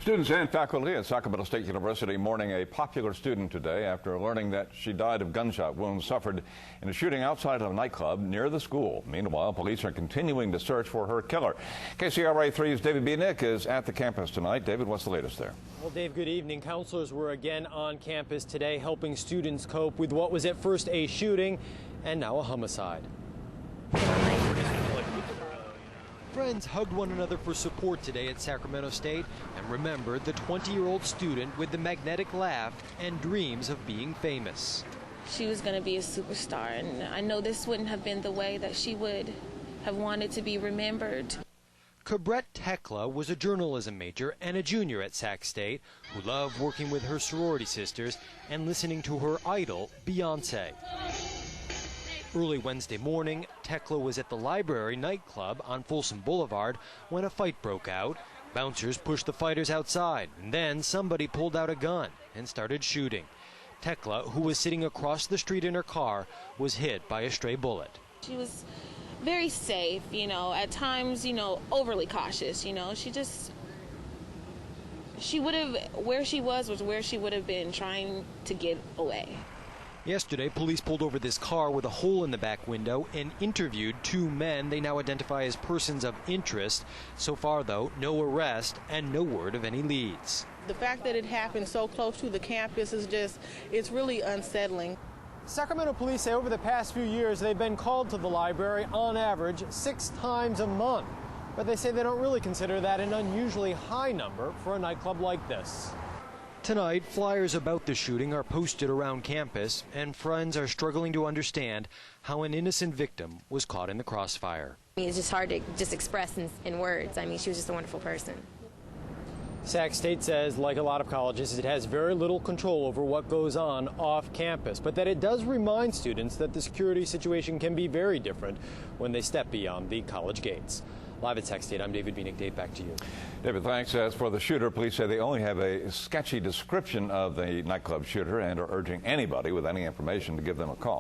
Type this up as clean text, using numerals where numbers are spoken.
Students and faculty at Sacramento State University mourning a popular student today after learning that she died of gunshot wounds suffered in a shooting outside of a nightclub near the school. Meanwhile, police are continuing to search for her killer. KCRA 3's David Nick is at the campus tonight. David, what's the latest there? Well, Dave, good evening. Counselors were again on campus today helping students cope with what was at first a shooting and now a homicide. Friends hugged one another for support today at Sacramento State and remembered the 20-year-old student with the magnetic laugh and dreams of being famous. She was going to be a superstar, and I know this wouldn't have been the way that she would have wanted to be remembered. Cabret Tekla was a journalism major and a junior at Sac State who loved working with her sorority sisters and listening to her idol, Beyonce. Early Wednesday morning, Tekla was at the Library nightclub on Folsom Boulevard when a fight broke out. Bouncers pushed the fighters outside, and then somebody pulled out a gun and started shooting. Tekla, who was sitting across the street in her car, was hit by a stray bullet. She was very safe, at times, overly cautious, she would have, where she was where she would have been trying to get away. Yesterday, police pulled over this car with a hole in the back window and interviewed two men they now identify as persons of interest. So far, though, no arrest and no word of any leads. The fact that it happened so close to the campus it's really unsettling. Sacramento police say over the past few years, they've been called to the library on average 6 times a month. But they say they don't really consider that an unusually high number for a nightclub like this. Tonight, flyers about the shooting are posted around campus, and friends are struggling to understand how an innocent victim was caught in the crossfire. It's just hard to just express in words. I mean, she was just a wonderful person. Sac State says, like a lot of colleges, it has very little control over what goes on off campus, but that it does remind students that the security situation can be very different when they step beyond the college gates. Live at Sac State, I'm David Nick. Dave, back to you. David, thanks. As for the shooter, police say they only have a sketchy description of the nightclub shooter and are urging anybody with any information to give them a call.